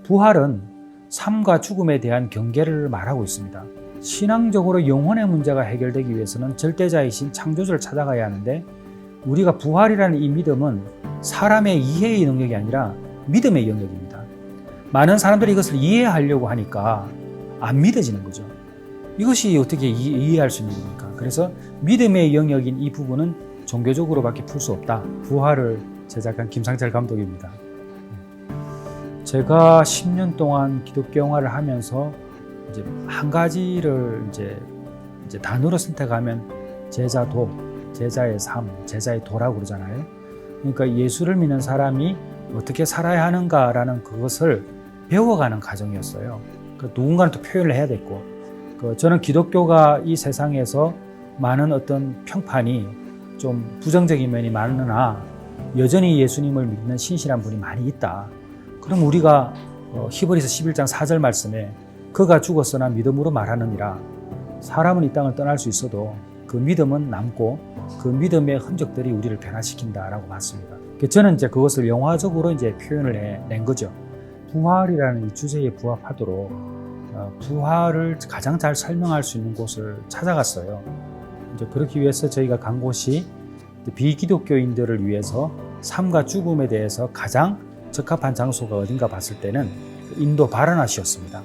부활은 삶과 죽음에 대한 경계를 말하고 있습니다. 신앙적으로 영혼의 문제가 해결되기 위해서는 절대자이신 창조주를 찾아가야 하는데, 우리가 부활이라는 이 믿음은 사람의 이해의 영역이 아니라 믿음의 영역입니다. 많은 사람들이 이것을 이해하려고 하니까 안 믿어지는 거죠. 이것이 어떻게 이해할 수 있는 겁니까? 그래서 믿음의 영역인 이 부분은 종교적으로밖에 풀 수 없다. 부활을 제작한 김상철 감독입니다. 제가 10년 동안 기독교 영화를 하면서 이제 한 가지를 이제 단어로 선택하면 제자도, 제자의 삶, 제자의 도라고 그러잖아요. 그러니까 예수를 믿는 사람이 어떻게 살아야 하는가라는 그것을 배워가는 과정이었어요. 그러니까 누군가는 또 표현을 해야 됐고, 저는 기독교가 이 세상에서 많은 어떤 평판이 좀 부정적인 면이 많으나 여전히 예수님을 믿는 신실한 분이 많이 있다. 그럼 우리가 히브리서 11장 4절 말씀에 그가 죽었으나 믿음으로 말하느니라. 사람은 이 땅을 떠날 수 있어도 그 믿음은 남고 그 믿음의 흔적들이 우리를 변화시킨다라고 봤습니다. 저는 이제 그것을 영화적으로 이제 표현을 해낸 거죠. 부활이라는 이 주제에 부합하도록 부활을 가장 잘 설명할 수 있는 곳을 찾아갔어요. 이제 그렇기 위해서 저희가 간 곳이 비기독교인들을 위해서 삶과 죽음에 대해서 가장 적합한 장소가 어딘가 봤을 때는 인도 바라나시였습니다.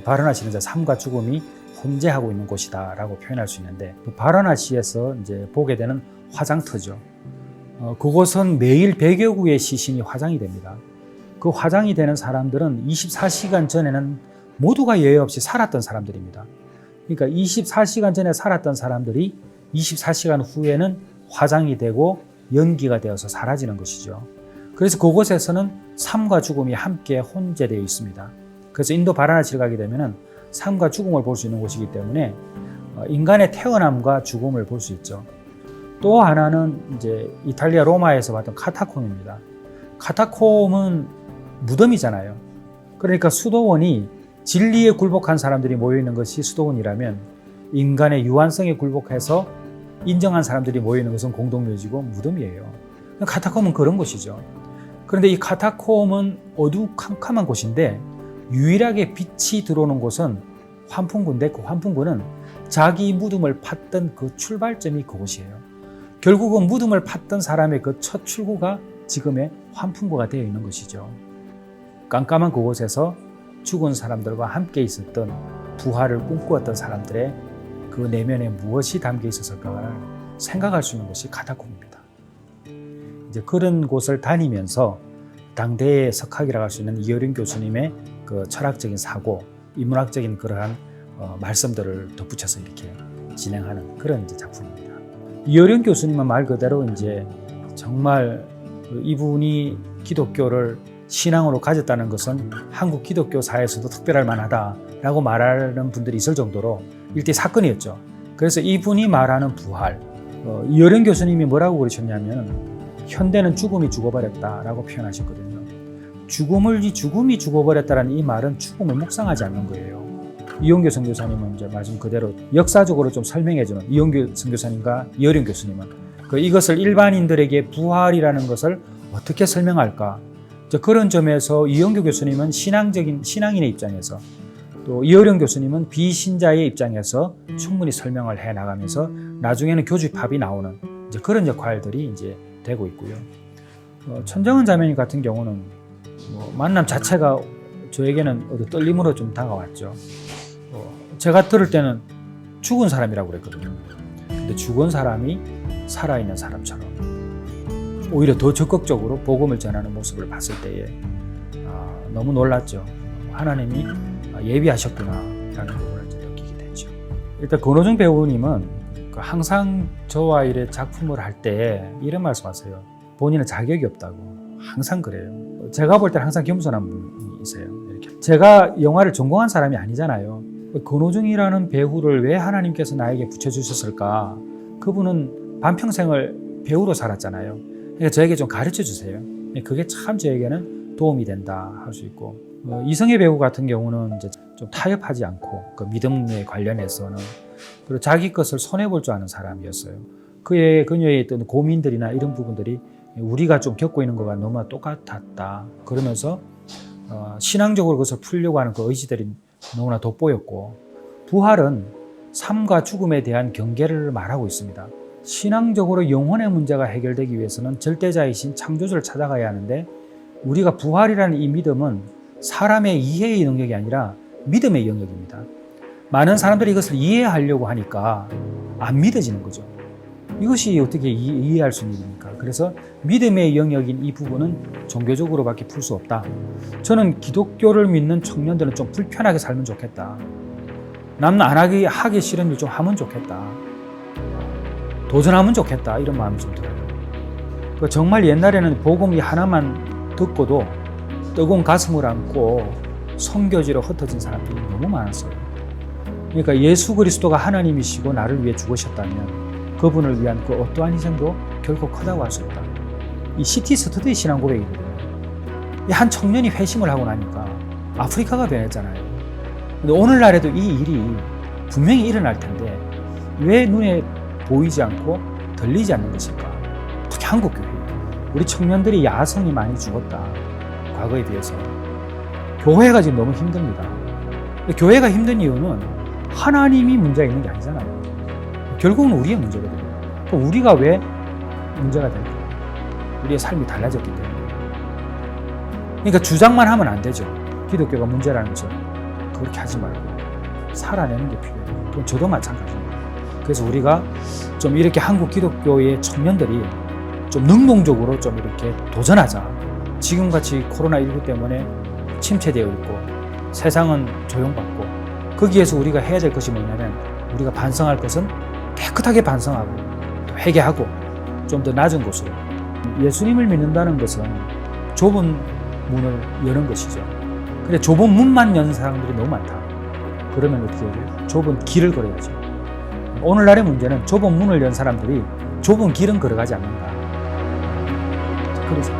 바라나시는 삶과 죽음이 혼재하고 있는 곳이다라고 표현할 수 있는데, 바라나시에서 이제 보게 되는 화장터죠. 그곳은 매일 100여 구의 시신이 화장이 됩니다. 그 화장이 되는 사람들은 24시간 전에는 모두가 예외 없이 살았던 사람들입니다. 그러니까 24시간 전에 살았던 사람들이 24시간 후에는 화장이 되고 연기가 되어서 사라지는 것이죠. 그래서 그곳에서는 삶과 죽음이 함께 혼재되어 있습니다. 그래서 인도 바라나시를 가게 되면 삶과 죽음을 볼 수 있는 곳이기 때문에 인간의 태어남과 죽음을 볼 수 있죠. 또 하나는 이제 이탈리아 로마에서 봤던 카타콤입니다. 카타콤은 무덤이잖아요. 그러니까 수도원이 진리에 굴복한 사람들이 모여있는 것이 수도원이라면, 인간의 유한성에 굴복해서 인정한 사람들이 모여있는 것은 공동묘지고 무덤이에요. 카타콤은 그런 곳이죠. 그런데 이 카타콤은 어두컴컴한 곳인데 유일하게 빛이 들어오는 곳은 환풍구인데, 그 환풍구는 자기 무덤을 팠던 그 출발점이 그곳이에요. 결국은 무덤을 팠던 사람의 그 첫 출구가 지금의 환풍구가 되어 있는 것이죠. 깜깜한 그곳에서 죽은 사람들과 함께 있었던, 부활을 꿈꾸었던 사람들의 그 내면에 무엇이 담겨 있었을까를 생각할 수 있는 곳이 카타콤입니다. 이제 그런 곳을 다니면서 당대의 석학이라고 할 수 있는 이어륜 교수님의 그 철학적인 사고, 인문학적인 그러한 말씀들을 덧붙여서 이렇게 진행하는 그런 이제 작품입니다. 이어륜 교수님은 말 그대로 이제 정말 이분이 기독교를 신앙으로 가졌다는 것은 한국 기독교 사회에서도 특별할 만하다라고 말하는 분들이 있을 정도로 일대 사건이었죠. 그래서 이분이 말하는 부활, 이어륜 교수님이 뭐라고 그러셨냐면, 현대는 죽음이 죽어버렸다라고 표현하셨거든요. 죽음이 죽어버렸다라는 이 말은 죽음을 묵상하지 않는 거예요. 이용규 선교사님은 이제 말씀 그대로 역사적으로 좀 설명해주는, 이용규 선교사님과 이어륜 교수님은 이것을 일반인들에게 부활이라는 것을 어떻게 설명할까? 그런 점에서 이용규 교수님은 신앙인의 입장에서, 또 이어륜 교수님은 비신자의 입장에서 충분히 설명을 해 나가면서 나중에는 교집합이 나오는 이제 그런 역할들이 이제 되고 있고요. 천정은 자매님 같은 경우는 만남 자체가 저에게는 떨림으로 좀 다가왔죠. 제가 들을 때는 죽은 사람이라고 그랬거든요. 근데 죽은 사람이 살아있는 사람처럼 오히려 더 적극적으로 복음을 전하는 모습을 봤을 때에 너무 놀랐죠. 하나님이 예비하셨구나 라는 부분을 느끼게 됐죠. 일단 권호중 배우님은 항상 저와 이래 작품을 할 때 이런 말씀하세요. 본인은 자격이 없다고. 항상 그래요. 제가 볼 때는 항상 겸손한 분이세요. 이렇게. 제가 영화를 전공한 사람이 아니잖아요. 권호중이라는 배우를 왜 하나님께서 나에게 붙여주셨을까? 그분은 반평생을 배우로 살았잖아요. 그러니까 저에게 좀 가르쳐 주세요. 그게 참 저에게는 도움이 된다 할 수 있고, 이성애 배우 같은 경우는 이제 좀 타협하지 않고 믿음에 관련해서는, 그리고 자기 것을 손해볼 줄 아는 사람이었어요. 그녀의 어떤 고민들이나 이런 부분들이 우리가 좀 겪고 있는 것과 너무 똑같았다. 그러면서 신앙적으로 그것을 풀려고 하는 그 의지들이 너무나 돋보였고, 부활은 삶과 죽음에 대한 경계를 말하고 있습니다. 신앙적으로 영혼의 문제가 해결되기 위해서는 절대자이신 창조주를 찾아가야 하는데, 우리가 부활이라는 이 믿음은 사람의 이해의 영역이 아니라 믿음의 영역입니다. 많은 사람들이 이것을 이해하려고 하니까 안 믿어지는 거죠. 이것이 어떻게 이해할 수 있는 일입니까? 그래서 믿음의 영역인 이 부분은 종교적으로밖에 풀 수 없다. 저는 기독교를 믿는 청년들은 좀 불편하게 살면 좋겠다. 남은 안 하기 싫은 일 좀 하면 좋겠다. 도전하면 좋겠다. 이런 마음이 좀 들어요. 정말 옛날에는 복음 이 하나만 듣고도 뜨거운 가슴을 안고 선교지로 흩어진 사람들이 너무 많았어요. 그러니까 예수 그리스도가 하나님이시고 나를 위해 죽으셨다면 그분을 위한 그 어떠한 희생도 결코 크다고 할 수 없다. 이 시티 스터디 신앙 고백이거든요. 한 청년이 회심을 하고 나니까 아프리카가 변했잖아요. 근데 오늘날에도 이 일이 분명히 일어날 텐데 왜 눈에 보이지 않고 들리지 않는 것일까? 특히 한국 교회. 우리 청년들이 야성이 많이 죽었다. 과거에 비해서. 교회가 지금 너무 힘듭니다. 교회가 힘든 이유는 하나님이 문제가 있는 게 아니잖아요. 결국은 우리의 문제거든요. 그럼 우리가 왜 문제가 될까? 우리의 삶이 달라졌기 때문에. 그러니까 주장만 하면 안 되죠. 기독교가 문제라는 것은 그렇게 하지 말고 살아내는 게 필요해요. 그럼 저도 마찬가지입니다. 그래서 우리가 좀 이렇게 한국 기독교의 청년들이 좀 능동적으로 좀 이렇게 도전하자. 지금같이 코로나19 때문에 침체되어 있고 세상은 조용받고 거기에서 우리가 해야 될 것이 뭐냐면 우리가 반성할 것은 깨끗하게 반성하고 또 회개하고 좀 더 낮은 곳으로. 예수님을 믿는다는 것은 좁은 문을 여는 것이죠. 근데 좁은 문만 여는 사람들이 너무 많다. 그러면 어떻게 해야 돼요? 좁은 길을 걸어야죠. 오늘날의 문제는 좁은 문을 연 사람들이 좁은 길은 걸어가지 않는다. 그래서